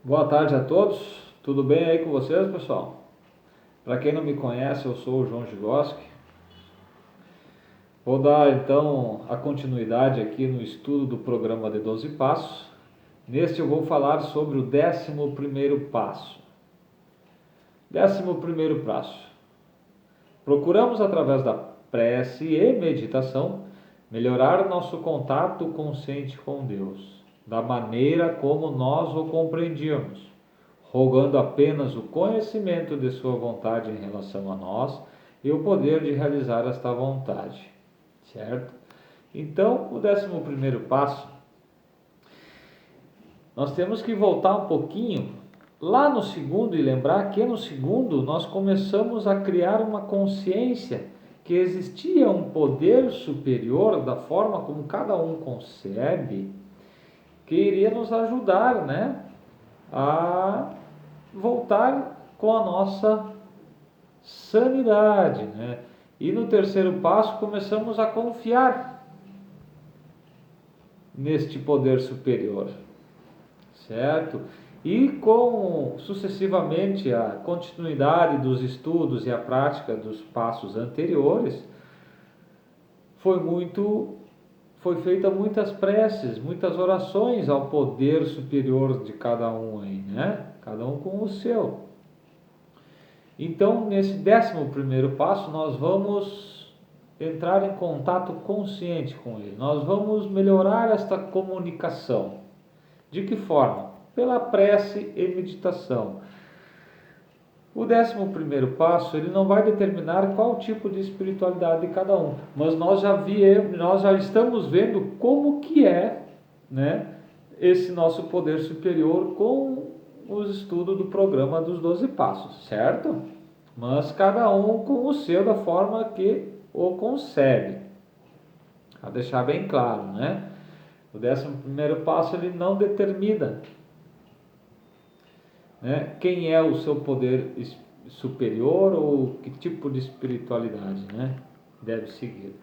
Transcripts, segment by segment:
Boa tarde a todos, tudo bem aí com vocês, pessoal? Para quem não me conhece, eu sou o João Gigoski. Vou dar então a continuidade aqui no estudo do programa de 12 Passos. Neste eu vou falar sobre o 11º passo. 11º passo. Procuramos através da prece e meditação melhorar nosso contato consciente com Deus, da maneira como nós o compreendíamos, rogando apenas o conhecimento de sua vontade em relação a nós e o poder de realizar esta vontade, certo? Então, o 11º passo, nós temos que voltar um pouquinho lá no segundo e lembrar que no segundo nós começamos a criar uma consciência que existia um poder superior da forma como cada um concebe, que iria nos ajudar, né, a voltar com a nossa sanidade, né? E no terceiro passo começamos a confiar neste poder superior, certo? E com sucessivamente a continuidade dos estudos e a prática dos passos anteriores, foi feita muitas preces, muitas orações ao poder superior de cada um aí, né? Cada um com o seu. Então, nesse 11º passo, nós vamos entrar em contato consciente com ele. Nós vamos melhorar esta comunicação. De que forma? Pela prece e meditação. O 11º passo, ele não vai determinar qual tipo de espiritualidade de cada um, mas nós já estamos vendo como que é, né, esse nosso poder superior com os estudos do programa dos 12 passos, certo? Mas cada um com o seu da forma que o concebe. A deixar bem claro, né? O 11º passo, ele não determina, né, quem é o seu poder superior ou que tipo de espiritualidade, né, deve seguir.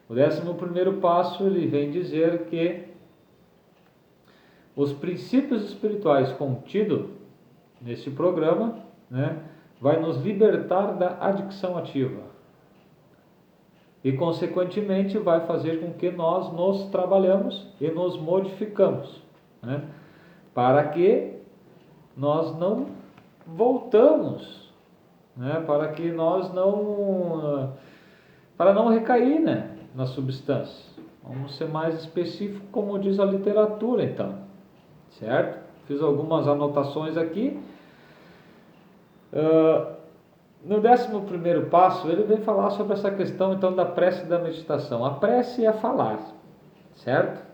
O 11º passo, ele vem dizer que os princípios espirituais contidos nesse programa, né, vai nos libertar da adicção ativa e, consequentemente, vai fazer com que nós nos trabalhamos e nos modificamos, né, para que nós não voltamos, né, para não recair, né, na substância. Vamos ser mais específicos, como diz a literatura, então, certo? Fiz algumas anotações aqui. No 11º passo, ele vem falar sobre essa questão, então, da prece e da meditação. A prece é falar, certo?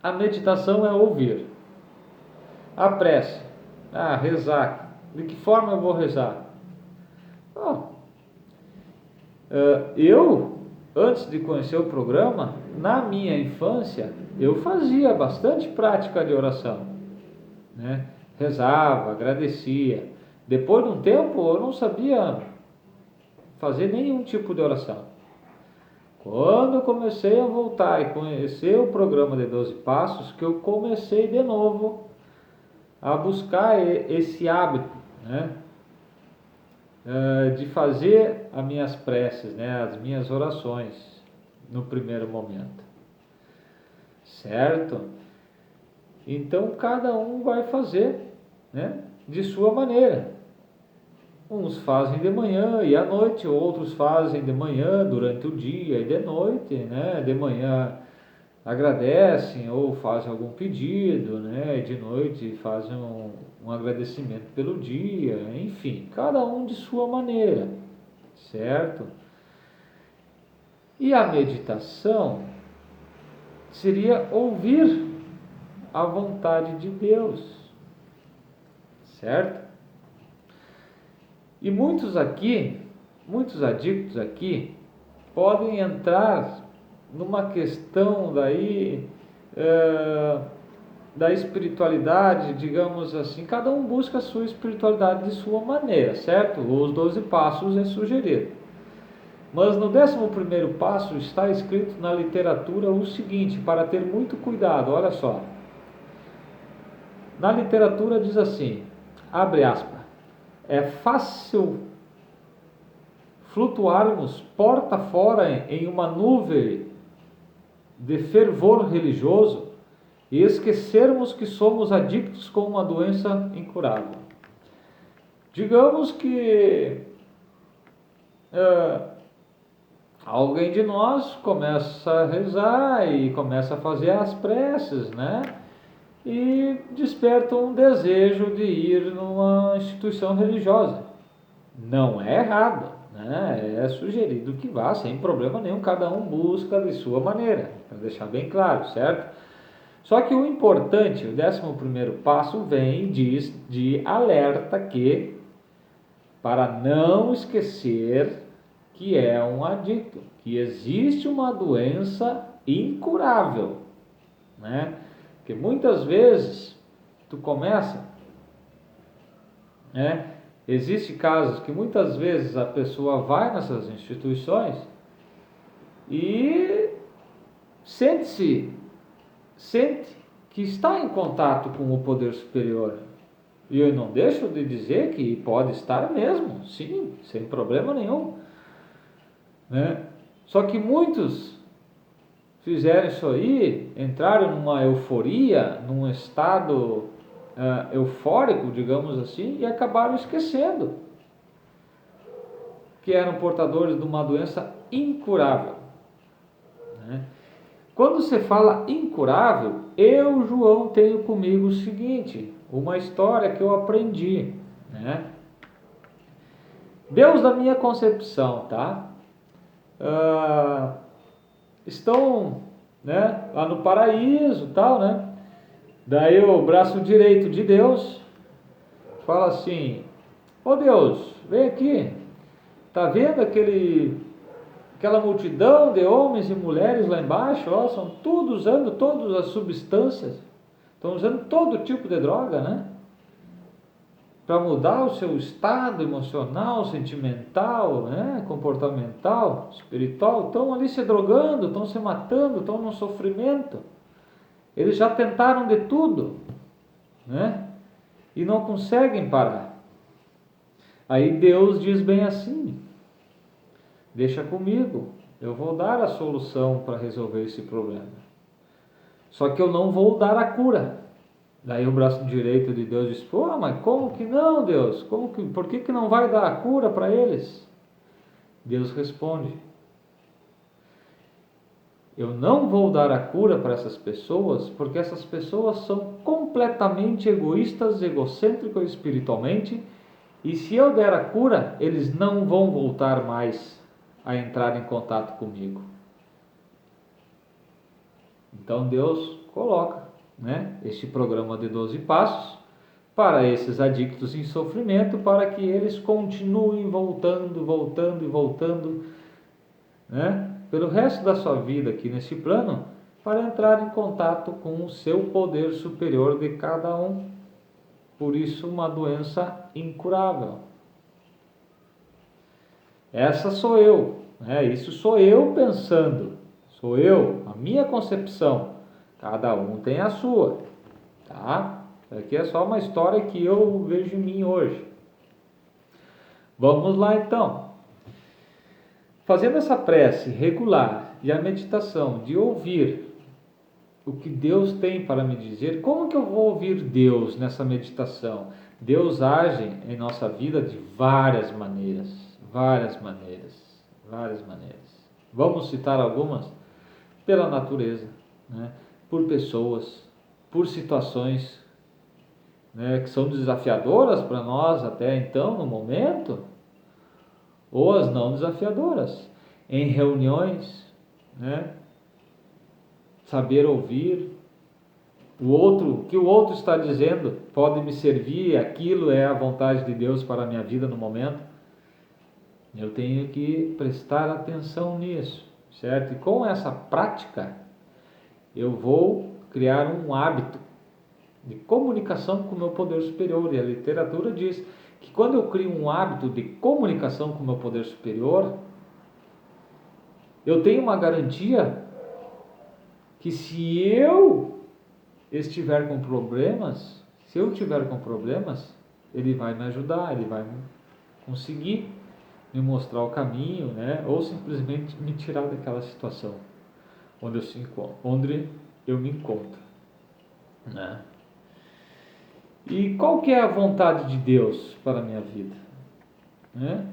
A meditação é ouvir. A prece, rezar. De que forma eu vou rezar? Eu, antes de conhecer o programa, na minha infância, eu fazia bastante prática de oração, né? Rezava, agradecia. Depois de um tempo, eu não sabia fazer nenhum tipo de oração. Quando eu comecei a voltar e conhecer o programa de 12 Passos, que eu comecei de novo a buscar esse hábito, né, de fazer as minhas preces, né, as minhas orações no primeiro momento, certo? Então cada um vai fazer, né, de sua maneira. Uns fazem de manhã e à noite, outros fazem de manhã, durante o dia e de noite, né? De manhã agradecem ou fazem algum pedido, né? De noite fazem um agradecimento pelo dia, enfim, cada um de sua maneira, certo? E a meditação seria ouvir a vontade de Deus, certo? E muitos adictos aqui, podem entrar numa questão daí da espiritualidade, digamos assim. Cada um busca a sua espiritualidade de sua maneira, certo? Os 12 passos é sugerido. Mas no 11º passo está escrito na literatura o seguinte, para ter muito cuidado, olha só. Na literatura diz assim, abre aspas, é fácil flutuarmos porta fora em uma nuvem de fervor religioso e esquecermos que somos adictos com uma doença incurável. Digamos que alguém de nós começa a rezar e começa a fazer as preces, né? E desperta um desejo de ir numa instituição religiosa. Não é errado, né? É sugerido que vá sem problema nenhum, cada um busca de sua maneira, para deixar bem claro, certo? Só que o importante, o 11º passo vem e diz de alerta que, para não esquecer que é um adicto, que existe uma doença incurável, né? Porque muitas vezes tu começa, né? Existe casos que muitas vezes a pessoa vai nessas instituições e sente que está em contato com o poder superior. E eu não deixo de dizer que pode estar mesmo, sim, sem problema nenhum, né? Só que muitos fizeram isso aí, entraram numa euforia, num estado eufórico, digamos assim, e acabaram esquecendo que eram portadores de uma doença incurável, né? Quando você fala incurável, eu, João, tenho comigo o seguinte, uma história que eu aprendi, né? Deus da minha concepção, tá? Estão, né, lá no paraíso, tal, né? Daí o braço direito de Deus fala assim: ô Deus, vem aqui, tá vendo aquela multidão de homens e mulheres lá embaixo? Ó, são tudo usando todas as substâncias, estão usando todo tipo de droga, né? Para mudar o seu estado emocional, sentimental, né, comportamental, espiritual, estão ali se drogando, estão se matando, estão no sofrimento. Eles já tentaram de tudo, né, e não conseguem parar. Aí Deus diz bem assim: deixa comigo, eu vou dar a solução para resolver esse problema. Só que eu não vou dar a cura. Daí o braço direito de Deus diz: pô, mas como que não, Deus? Por que não vai dar a cura para eles? Deus responde: eu não vou dar a cura para essas pessoas, porque essas pessoas são completamente egoístas, egocêntricos espiritualmente, e se eu der a cura, eles não vão voltar mais a entrar em contato comigo. Então Deus coloca, né, este programa de 12 passos para esses adictos em sofrimento, para que eles continuem voltando, né, pelo resto da sua vida aqui nesse plano, para entrar em contato com o seu poder superior de cada um. Por isso, uma doença incurável. Essa sou eu, né? Isso sou eu pensando, sou eu, a minha concepção. Cada um tem a sua, tá? Aqui é só uma história que eu vejo em mim hoje. Vamos lá então. Fazendo essa prece regular e a meditação de ouvir o que Deus tem para me dizer, como que eu vou ouvir Deus nessa meditação? Deus age em nossa vida de várias maneiras. Vamos citar algumas? Pela natureza, né? Por pessoas, por situações, né, que são desafiadoras para nós até então, no momento, ou as não desafiadoras, em reuniões, né? Saber ouvir o que o outro está dizendo pode me servir, aquilo é a vontade de Deus para a minha vida no momento. Eu tenho que prestar atenção nisso, certo? E com essa prática, eu vou criar um hábito de comunicação com o meu poder superior. E a literatura diz que quando eu crio um hábito de comunicação com o meu poder superior, eu tenho uma garantia que se eu estiver com problemas, Se eu tiver com problemas, Ele vai me ajudar, Ele vai conseguir me mostrar o caminho, né? Ou simplesmente me tirar daquela situação onde eu me encontro, né? E qual que é a vontade de Deus para a minha vida, né?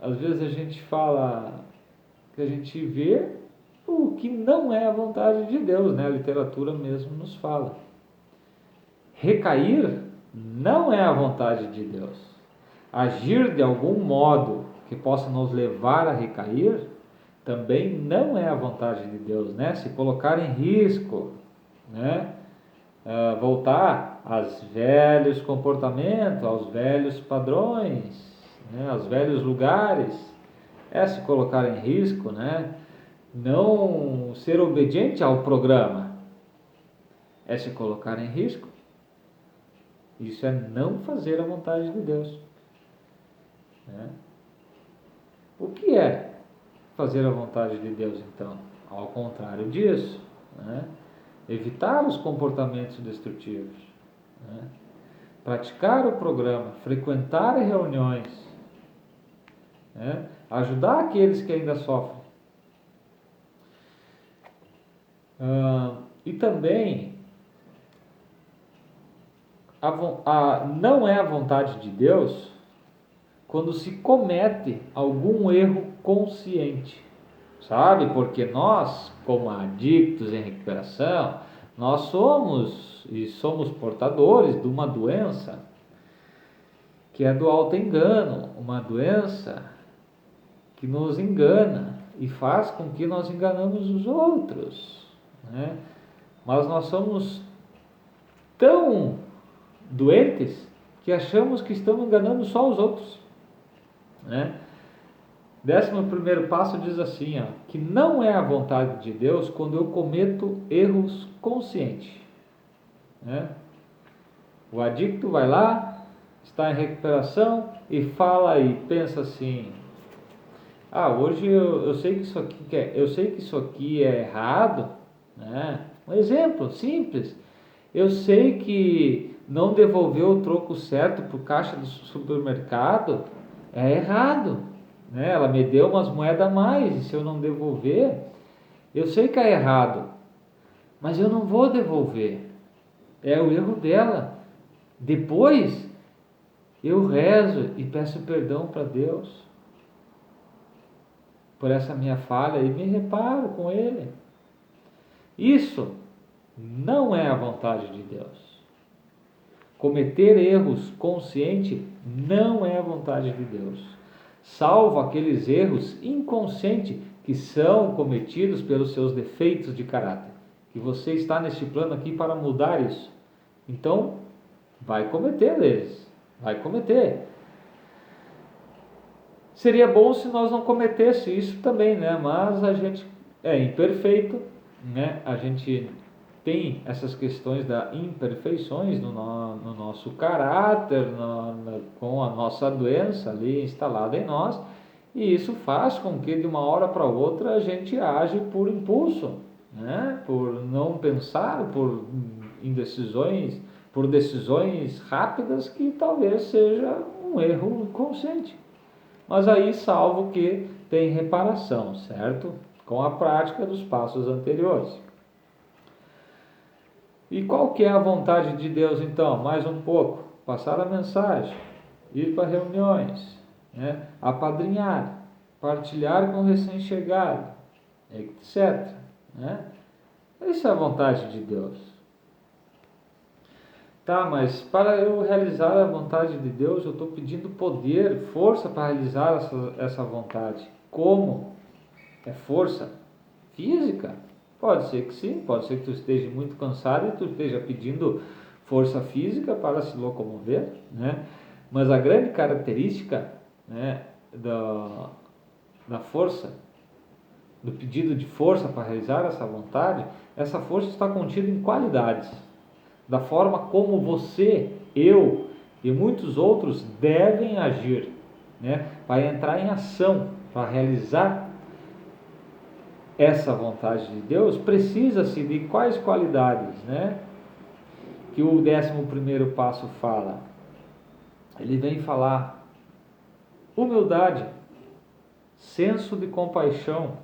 Às vezes a gente fala que a gente vê o que não é a vontade de Deus, né? A literatura mesmo nos fala. Recair não é a vontade de Deus. Agir de algum modo que possa nos levar a recair também não é a vontade de Deus, né? Se colocar em risco, né? Voltar aos velhos comportamentos, aos velhos padrões, né? Aos velhos lugares, é se colocar em risco, né? Não ser obediente ao programa, é se colocar em risco. Isso é não fazer a vontade de Deus, né? O que é fazer a vontade de Deus, então? Ao contrário disso, né? Evitar os comportamentos destrutivos, né? Praticar o programa, frequentar reuniões, né? Ajudar aqueles que ainda sofrem. E também não é a vontade de Deus quando se comete algum erro consciente, sabe? Porque nós, como adictos em recuperação, nós somos portadores de uma doença que é do auto-engano, uma doença que nos engana e faz com que nós enganamos os outros, né? Mas nós somos tão doentes que achamos que estamos enganando só os outros, né? 11º passo diz assim, ó, que não é a vontade de Deus quando eu cometo erros conscientes, né? O adicto vai lá, está em recuperação e fala e pensa assim: hoje eu sei que isso aqui é errado, né? Um exemplo simples: eu sei que não devolver o troco certo para o caixa do supermercado é errado, né? Ela me deu umas moedas a mais, e se eu não devolver, eu sei que é errado, mas eu não vou devolver, é o erro dela. Depois eu rezo e peço perdão para Deus por essa minha falha e me reparo com Ele. Isso não é a vontade de Deus. Cometer erros consciente não é a vontade de Deus. Salvo aqueles erros inconscientes que são cometidos pelos seus defeitos de caráter. Que você está neste plano aqui para mudar isso. Então, vai cometer eles. Vai cometer. Seria bom se nós não cometesse isso também, né? Mas a gente é imperfeito, né? A gente tem essas questões das imperfeições no nosso caráter, com a nossa doença ali instalada em nós, e isso faz com que de uma hora para outra a gente age por impulso, né? Por não pensar, por indecisões, por decisões rápidas que talvez seja um erro inconsciente. Mas aí, salvo que tem reparação, certo? Com a prática dos passos anteriores. E qual que é a vontade de Deus, então? Mais um pouco. Passar a mensagem, ir para reuniões, né? Apadrinhar, partilhar com o recém-chegado, etc. Né? Isso é a vontade de Deus. Tá, mas para eu realizar a vontade de Deus, eu estou pedindo poder, força para realizar essa vontade. Como? É força física? Pode ser que sim, pode ser que tu esteja muito cansado e tu esteja pedindo força física para se locomover, né? Mas a grande característica, né, da força, do pedido de força para realizar essa vontade, essa força está contida em qualidades. Da forma como você, eu e muitos outros devem agir, né, para entrar em ação, para realizar essa vontade de Deus, precisa-se de quais qualidades, né? que o 11º passo fala? Ele vem falar humildade, senso de compaixão,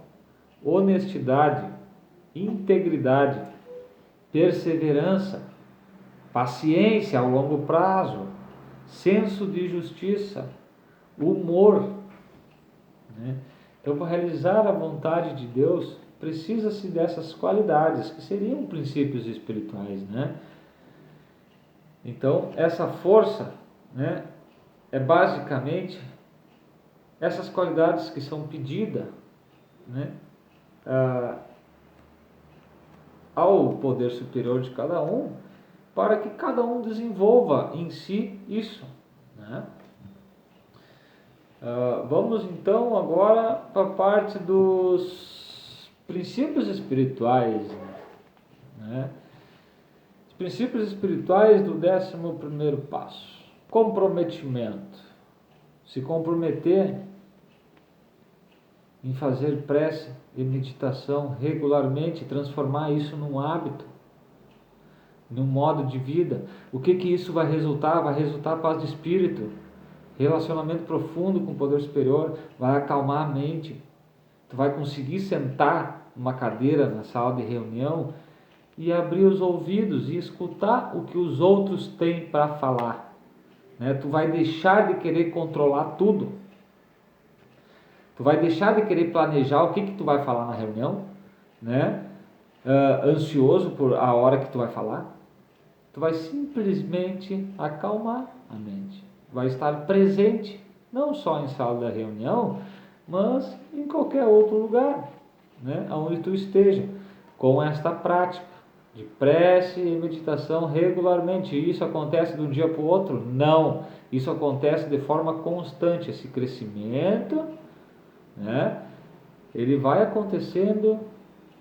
honestidade, integridade, perseverança, paciência ao longo prazo, senso de justiça, humor, né? Então, para realizar a vontade de Deus, precisa-se dessas qualidades, que seriam princípios espirituais, né? Então, essa força, né, é basicamente essas qualidades que são pedidas, né, ao poder superior de cada um, para que cada um desenvolva em si isso, né? Vamos então agora para a parte dos princípios espirituais, né? Os princípios espirituais do 11º passo. Comprometimento. Se comprometer em fazer prece e meditação regularmente, transformar isso num hábito, num modo de vida. O que isso vai resultar? Vai resultar paz de espírito, relacionamento profundo com o poder superior, vai acalmar a mente. Tu vai conseguir sentar numa cadeira na sala de reunião e abrir os ouvidos e escutar o que os outros têm para falar, né? Tu vai deixar de querer controlar tudo. Tu vai deixar de querer planejar o que tu vai falar na reunião, né? Ansioso por a hora que tu vai falar. Tu vai simplesmente acalmar a mente. Vai estar presente, não só em sala da reunião, mas em qualquer outro lugar, né? Onde tu esteja, com esta prática de prece e meditação regularmente. E isso acontece de um dia para o outro? Não. Isso acontece de forma constante. Esse crescimento, né, ele vai acontecendo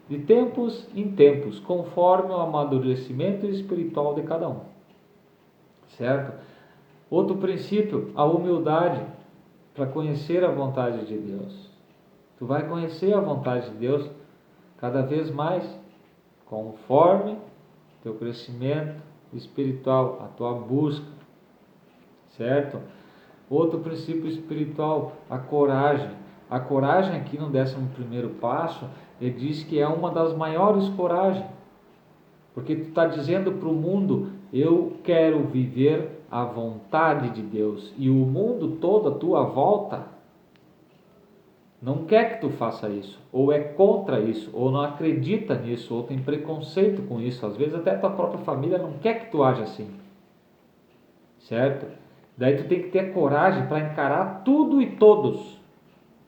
de tempos em tempos, conforme o amadurecimento espiritual de cada um, certo? Outro princípio, a humildade, para conhecer a vontade de Deus. Tu vai conhecer a vontade de Deus cada vez mais, conforme teu crescimento espiritual, a tua busca, certo? Outro princípio espiritual, a coragem. A coragem aqui no 11º passo, ele diz que é uma das maiores coragens, porque tu está dizendo para o mundo, eu quero viver a vontade de Deus, e o mundo todo à tua volta não quer que tu faça isso, ou é contra isso, ou não acredita nisso, ou tem preconceito com isso. Às vezes até a tua própria família não quer que tu age assim, certo? Daí tu tem que ter coragem para encarar tudo e todos,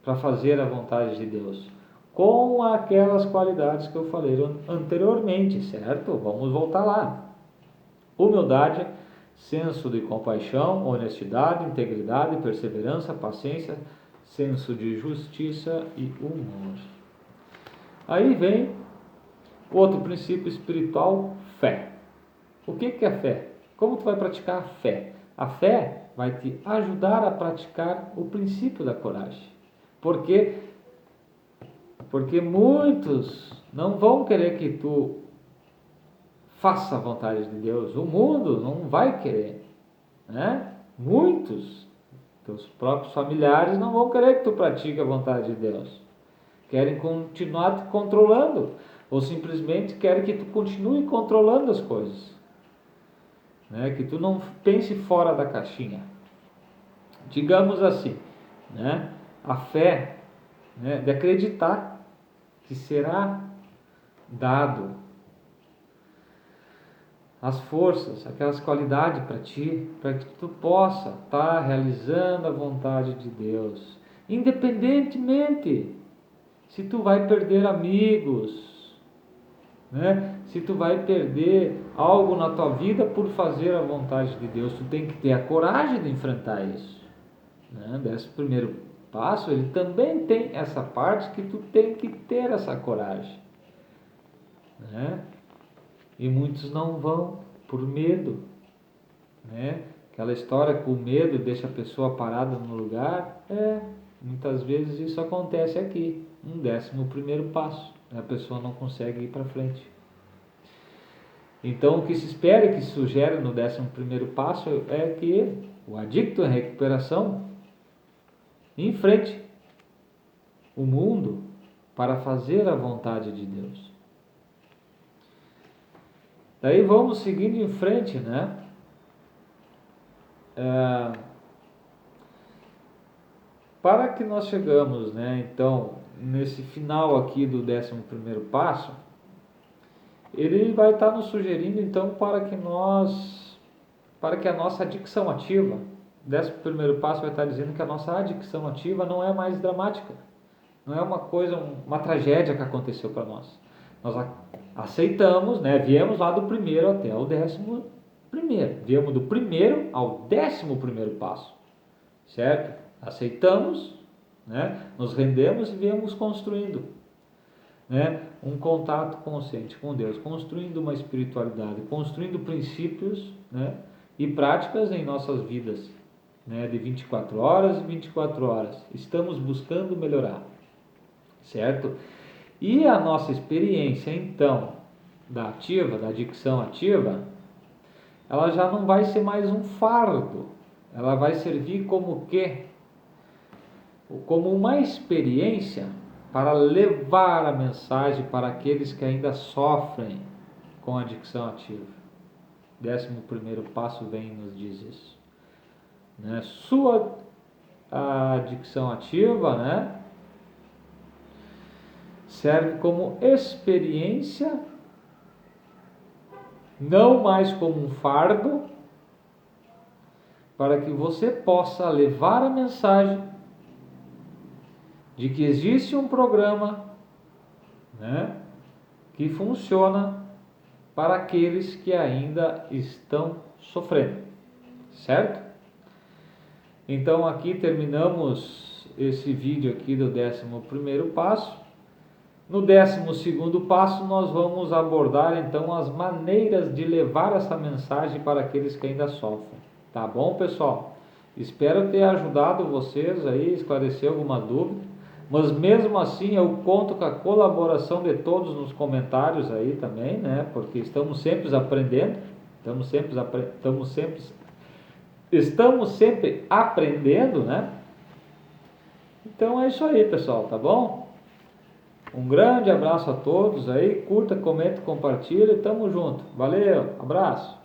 para fazer a vontade de Deus, com aquelas qualidades que eu falei anteriormente, certo? Vamos voltar lá. Humildade, senso de compaixão, honestidade, integridade, perseverança, paciência, senso de justiça e humor. Aí vem outro princípio espiritual, fé. O que é fé? Como tu vai praticar a fé? A fé vai te ajudar a praticar o princípio da coragem. Por quê? Porque muitos não vão querer que tu faça a vontade de Deus. O mundo não vai querer, né? Muitos, teus próprios familiares, não vão querer que tu pratique a vontade de Deus. Querem continuar te controlando, ou simplesmente querem que tu continue controlando as coisas, né? Que tu não pense fora da caixinha. Digamos assim, né? A fé, né, de acreditar que será dado as forças, aquelas qualidades para ti, para que tu possa estar realizando a vontade de Deus, independentemente se tu vai perder amigos, né? Se tu vai perder algo na tua vida por fazer a vontade de Deus, tu tem que ter a coragem de enfrentar isso, né? Desse primeiro passo, ele também tem essa parte que tu tem que ter essa coragem, né? E muitos não vão por medo, né? Aquela história que o medo deixa a pessoa parada no lugar, muitas vezes isso acontece aqui, um 11º passo, a pessoa não consegue ir para frente. Então, o que se espera e que se sugere no 11º passo é que o adicto em recuperação enfrente o mundo para fazer a vontade de Deus. Daí vamos seguindo em frente, né? Para que nós chegamos, né? Então, nesse final aqui do 11º passo, ele vai estar nos sugerindo, então, para que a nossa adicção ativa, o 11º passo vai estar dizendo que a nossa adicção ativa não é mais dramática, não é uma coisa, uma tragédia que aconteceu para nós. Nós aceitamos, né? Viemos lá do primeiro até o 11º, viemos do primeiro ao 11º passo, certo? Aceitamos, né? Nos rendemos e viemos construindo, né? Um contato consciente com Deus, construindo uma espiritualidade, construindo princípios, né? E práticas em nossas vidas, né? De 24 horas e 24 horas. Estamos buscando melhorar, certo? E a nossa experiência, então, da adicção ativa, ela já não vai ser mais um fardo. Ela vai servir como o quê? Como uma experiência para levar a mensagem para aqueles que ainda sofrem com a adicção ativa. 11º passo vem e nos diz isso, né? Sua adicção ativa, né, serve como experiência, não mais como um fardo, para que você possa levar a mensagem de que existe um programa, né, que funciona para aqueles que ainda estão sofrendo, certo? Então aqui terminamos esse vídeo aqui do 11º passo. No 12º passo nós vamos abordar então as maneiras de levar essa mensagem para aqueles que ainda sofrem. Tá bom, pessoal? Espero ter ajudado vocês aí, esclarecer alguma dúvida. Mas mesmo assim eu conto com a colaboração de todos nos comentários aí também, né? Porque estamos sempre aprendendo, estamos sempre aprendendo, né? Então é isso aí, pessoal, tá bom? Um grande abraço a todos aí, curta, comente, compartilhe, tamo junto. Valeu, abraço.